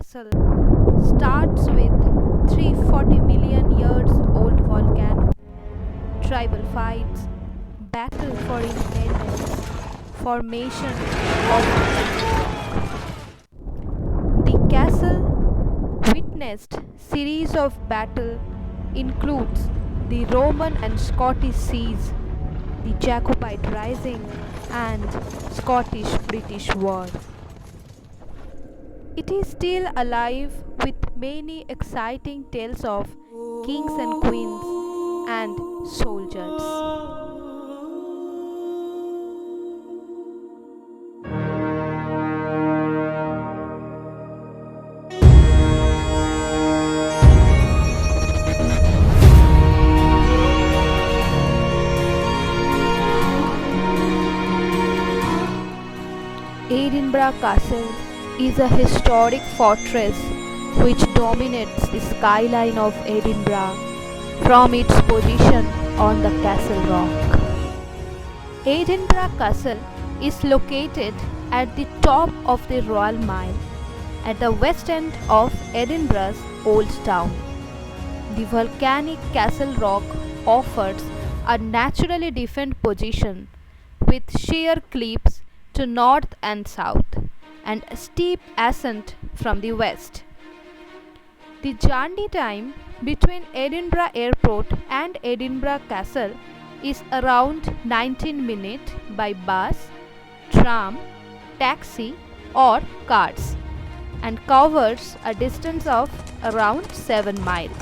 castle starts with 340 million years old volcano, tribal fights, battle for independence, formation of the castle witnessed series of battle includes the Roman and Scottish siege, the Jacobite Rising, and Scottish-British War. It is still alive with many exciting tales of kings and queens and soldiers. Edinburgh Castle is a historic fortress which dominates the skyline of Edinburgh from its position on the Castle Rock. Edinburgh Castle is located at the top of the Royal Mile at the west end of Edinburgh's Old Town. The volcanic Castle Rock offers a naturally defended position with sheer cliffs to north and south and a steep ascent from the west. The journey time between Edinburgh Airport and Edinburgh Castle is around 19 minutes by bus, tram, taxi or cars and covers a distance of around 7 miles.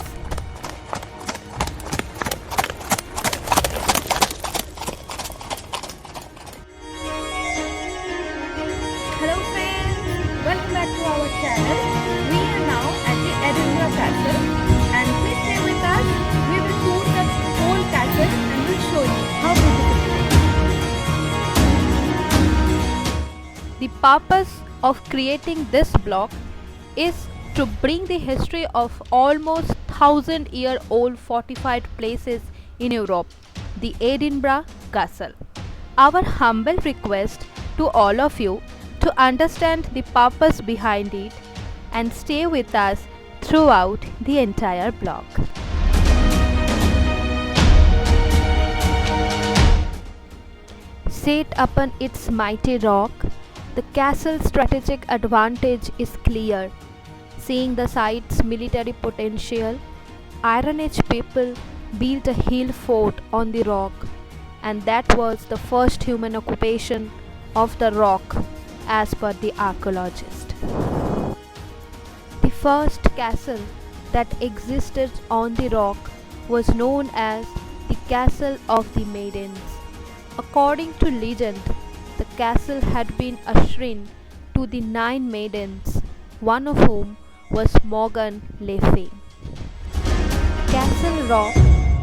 Hello friends, welcome back to our channel. We are now at the Edinburgh Castle and please stay with us. We will tour the whole castle and we'll show you how beautiful it is. The purpose of creating this block is to bring the history of almost 1,000-year-old fortified places in Europe, the Edinburgh Castle. Our humble request to all of you to understand the purpose behind it and stay with us throughout the entire block. Set upon its mighty rock, the castle's strategic advantage is clear. Seeing the site's military potential, Iron Age people built a hill fort on the rock, and that was the first human occupation of the rock as per the archaeologist. The first castle that existed on the rock was known as the Castle of the Maidens. According to legend, the castle had been a shrine to the 9 maidens, one of whom was Morgan Le Fay. Castle Rock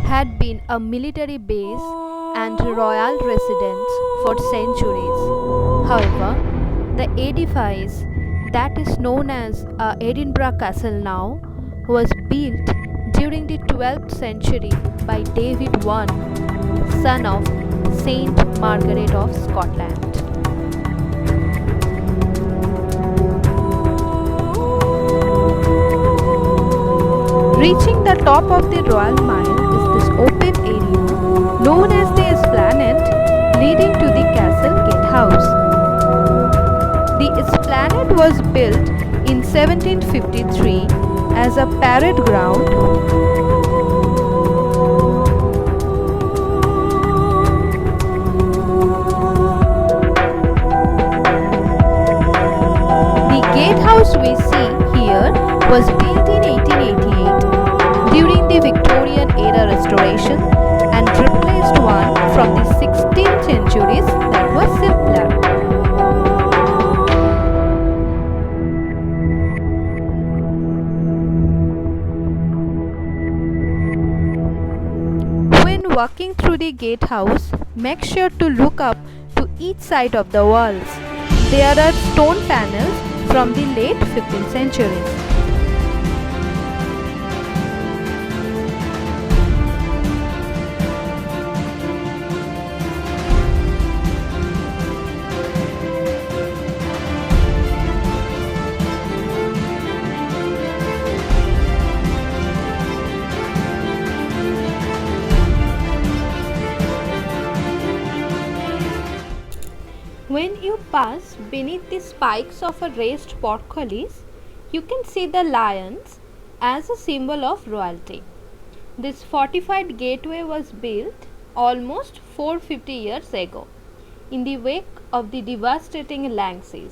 had been a military base and royal residence for centuries. However, the edifice that is known as Edinburgh Castle now was built during the 12th century by David I, son of Saint Margaret of Scotland. Reaching the top of the Royal Mile is this open area known as the Esplanade leading to the Castle Gatehouse. The Esplanade was built in 1753 as a parade ground gatehouse we see here was built in 1888 during the Victorian era restoration and replaced one from the 16th centuries that was simpler. When walking through the gatehouse, make sure to look up to each side of the walls. There are stone panels from the late 15th century. When you pass beneath the spikes of a raised portcullis, you can see the lions as a symbol of royalty. This fortified gateway was built almost 450 years ago in the wake of the devastating Lang siege.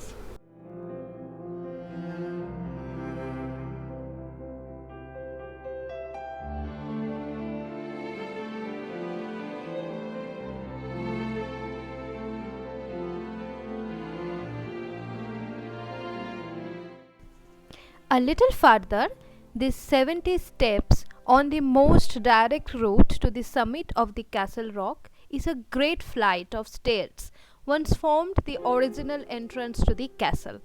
A little further, these 70 steps on the most direct route to the summit of the Castle Rock is a great flight of stairs once formed the original entrance to the castle.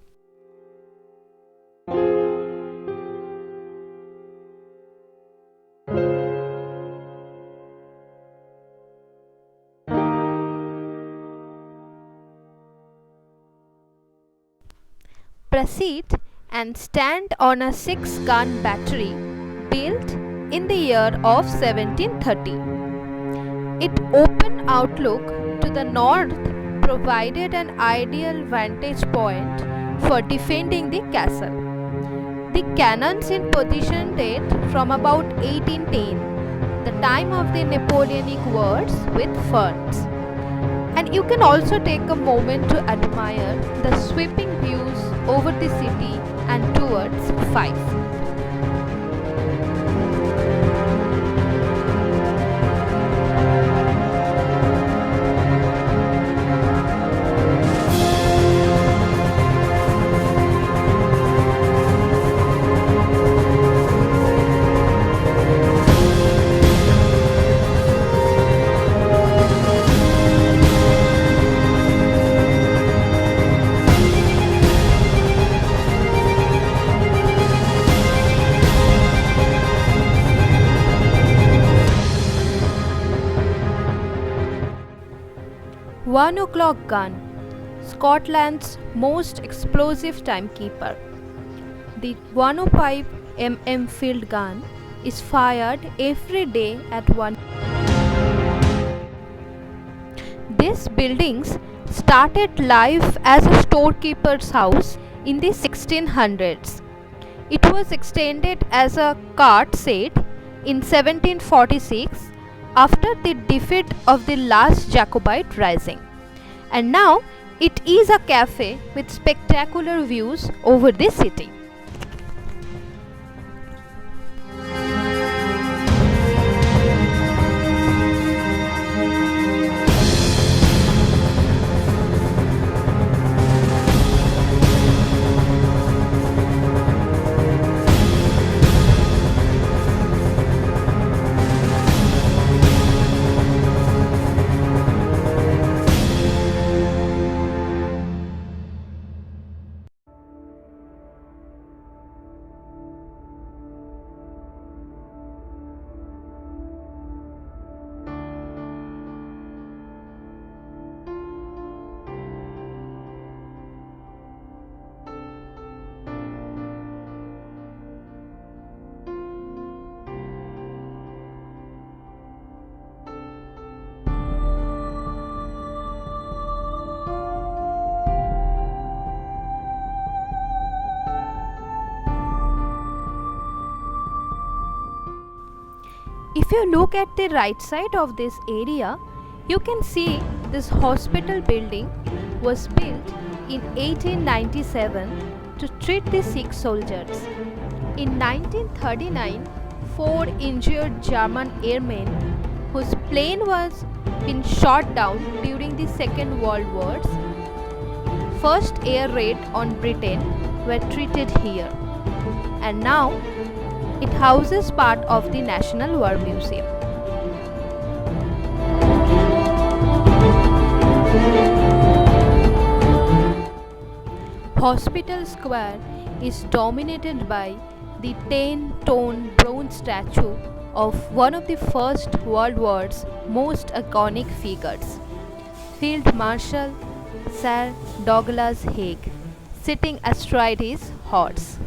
Proceed and stand on a 6-gun battery built in the year of 1730. Its open outlook to the north provided an ideal vantage point for defending the castle. The cannons in position date from about 1810, the time of the Napoleonic Wars with Ferns. And you can also take a moment to admire the sweeping views over the city and towards Fife. One o'clock gun, Scotland's most explosive timekeeper. The 105 mm field gun is fired every day at 1. These buildings started life as a storekeeper's house in the 1600s. It was extended as a cart shed in 1746 after the defeat of the last Jacobite rising. And now it is a cafe with spectacular views over the city. If you look at the right side of this area, you can see this hospital building was built in 1897 to treat the sick soldiers. In 1939, 4 injured German airmen whose plane was been shot down during the Second World Wars, first air raid on Britain, were treated here. And now it houses part of the National War Museum. Hospital Square is dominated by the 10-ton bronze statue of one of the First World War's most iconic figures, Field Marshal Sir Douglas Haig, sitting astride his horse.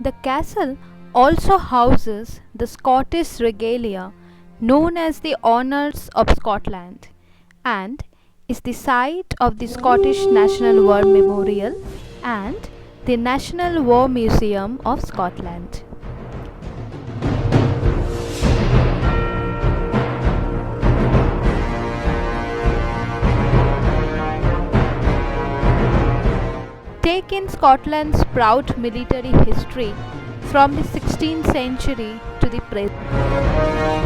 The castle also houses the Scottish regalia known as the Honours of Scotland and is the site of the Scottish National War Memorial and the National War Museum of Scotland. Take in Scotland's proud military history from the 16th century to the present.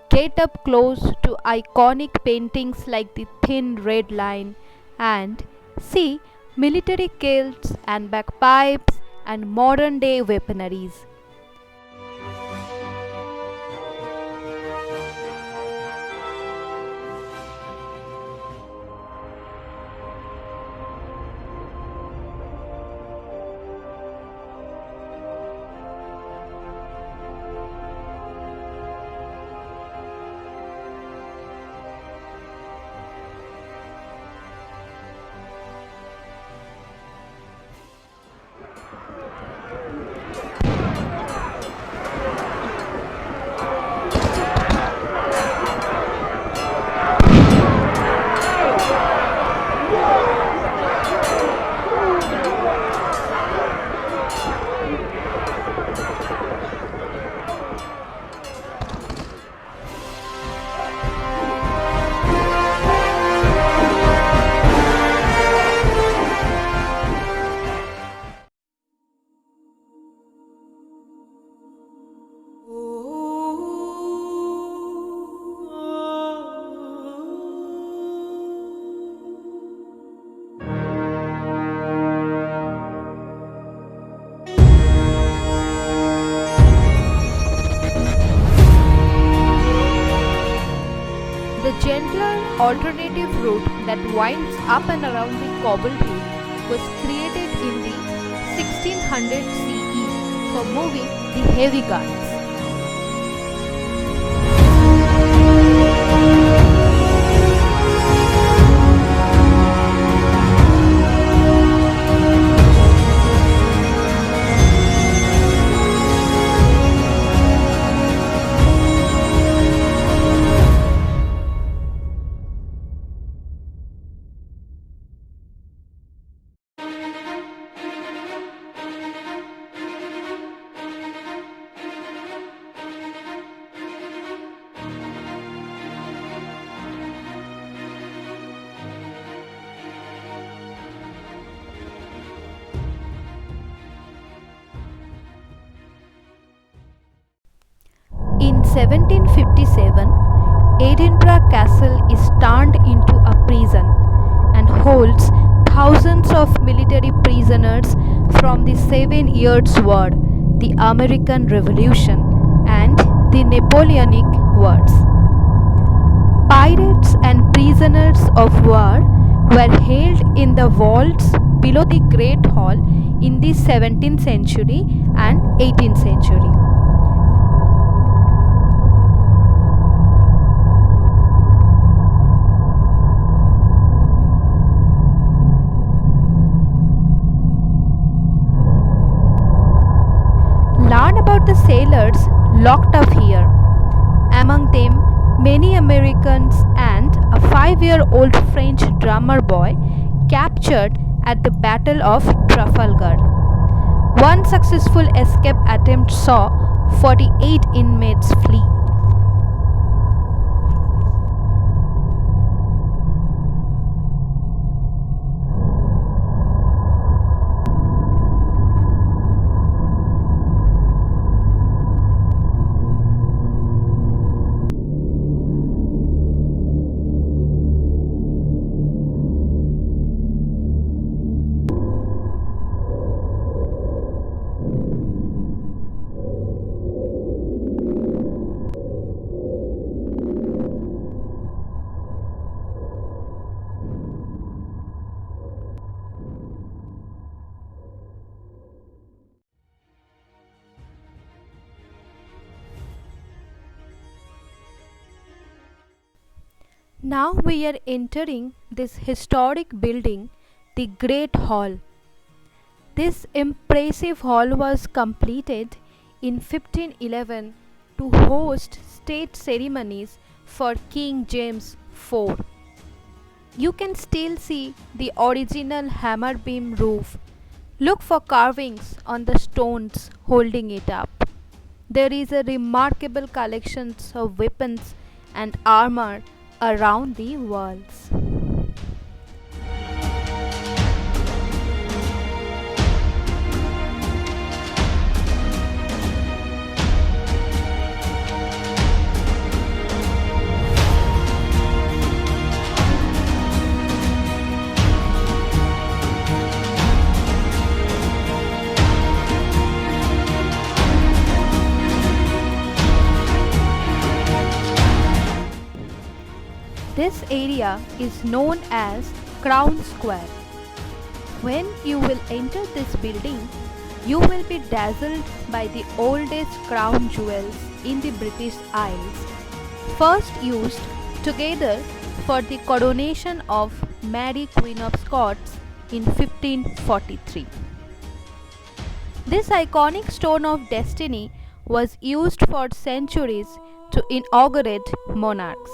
Get up close to iconic paintings like the Thin Red Line and see military kilts and bagpipes and modern day weaponaries. The gentler alternative route that winds up and around the cobbled hill was created in the 1600 CE for moving the heavy guns. In 1757, Edinburgh Castle is turned into a prison and holds thousands of military prisoners from the 7 Years' War, the American Revolution, and the Napoleonic Wars. Pirates and prisoners of war were held in the vaults below the Great Hall in the 17th century and 18th century. Learn about the sailors locked up here. Among them, many Americans and a 5-year-old French drummer boy captured at the Battle of Trafalgar. One successful escape attempt saw 48 inmates flee. Now we are entering this historic building, the Great Hall. This impressive hall was completed in 1511 to host state ceremonies for King James IV. You can still see the original hammer beam roof. Look for carvings on the stones holding it up. There is a remarkable collection of weapons and armor around the walls. This area is known as Crown Square. When you will enter this building, you will be dazzled by the oldest crown jewels in the British Isles, first used together for the coronation of Mary Queen of Scots in 1543. This iconic stone of destiny was used for centuries to inaugurate monarchs.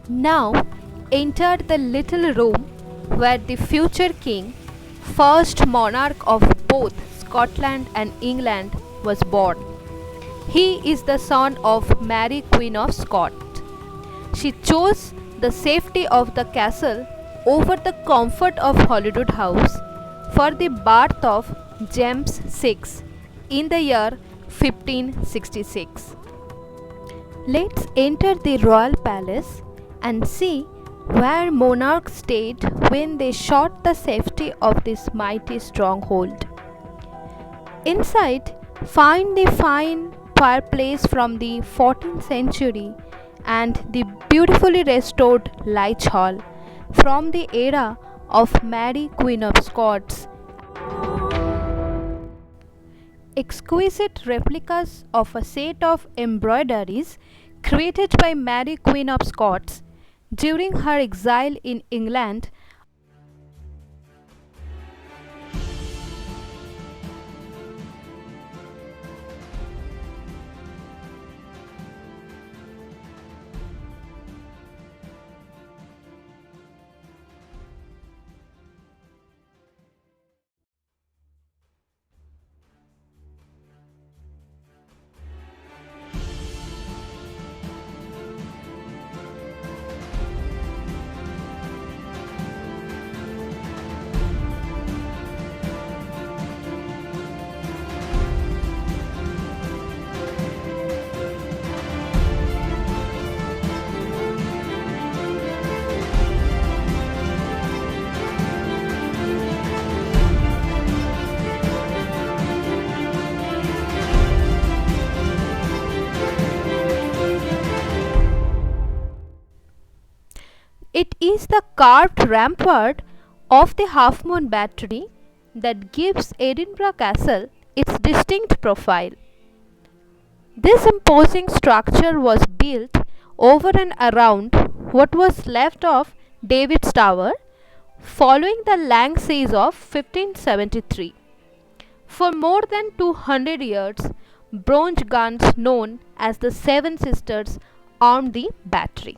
Now enter the little room where the future king, first monarch of both Scotland and England, was born. He is the son of Mary Queen of Scots. She chose the safety of the castle over the comfort of Holyrood House for the birth of James VI in the year 1566. Let's enter the royal palace and see where monarchs stayed when they sought the safety of this mighty stronghold. Inside, find the fine fireplace from the 14th century and the beautifully restored Lych Hall from the era of Mary Queen of Scots. Exquisite replicas of a set of embroideries created by Mary Queen of Scots during her exile in England It is the carved rampart of the Half Moon Battery that gives Edinburgh Castle its distinct profile. This imposing structure was built over and around what was left of David's Tower following the Lang siege of 1573. For more than 200 years, bronze guns known as the Seven Sisters armed the battery.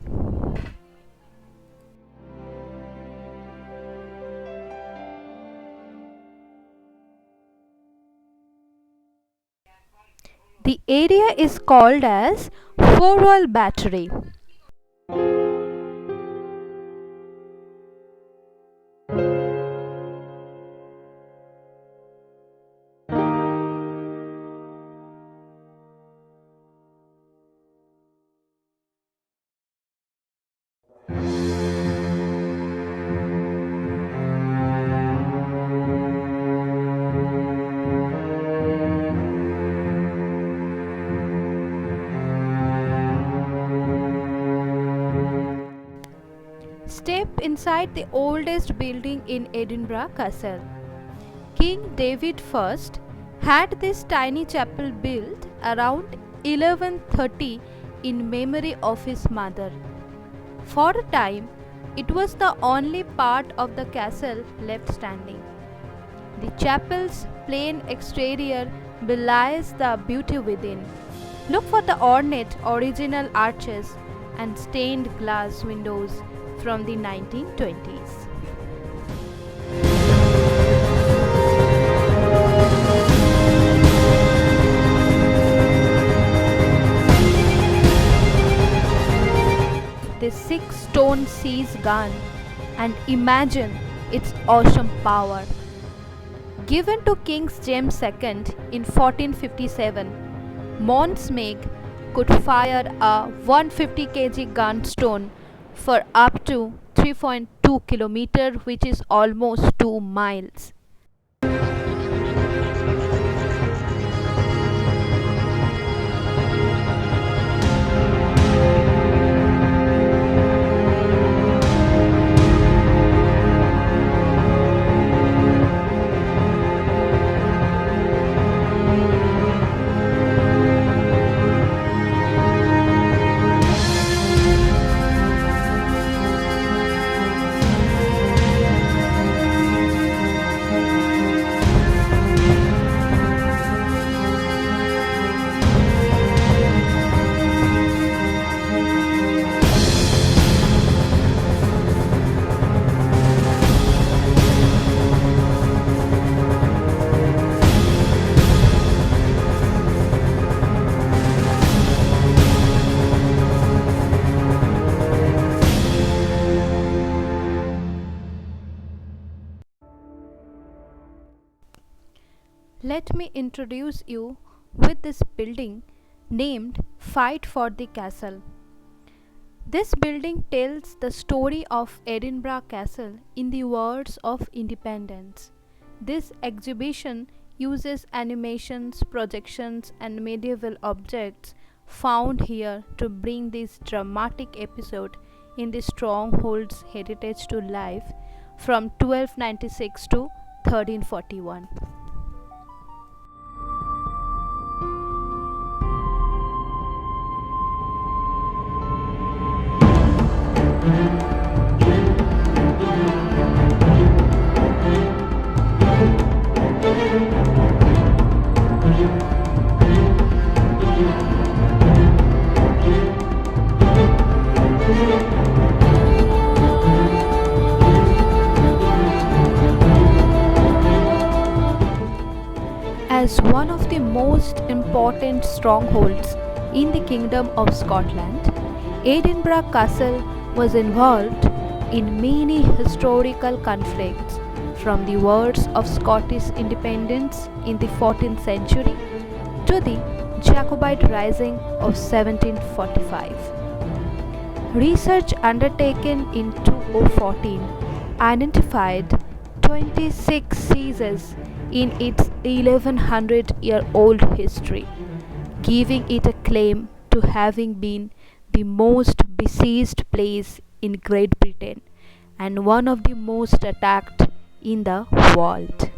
The area is called as Forwell Battery. Step inside the oldest building in Edinburgh Castle. King David I had this tiny chapel built around 1130 in memory of his mother. For a time, it was the only part of the castle left standing. The chapel's plain exterior belies the beauty within. Look for the ornate original arches and stained glass windows from the 1920s. The 6-stone siege gun, and imagine its awesome power. Given to King James II in 1457, Monsmeg could fire a 150 kg gunstone for up to 3.2 km, which is almost 2 miles. Let me introduce you with this building named Fight for the Castle. This building tells the story of Edinburgh Castle in the words of independence. This exhibition uses animations, projections, and medieval objects found here to bring this dramatic episode in the stronghold's heritage to life from 1296 to 1341. As one of the most important strongholds in the Kingdom of Scotland, Edinburgh Castle was involved in many historical conflicts, from the wars of Scottish independence in the 14th century to the Jacobite Rising of 1745. Research undertaken in 2014 identified 26 sieges in its 1100-year-old history, giving it a claim to having been the most besieged place in Great Britain and one of the most attacked in the world.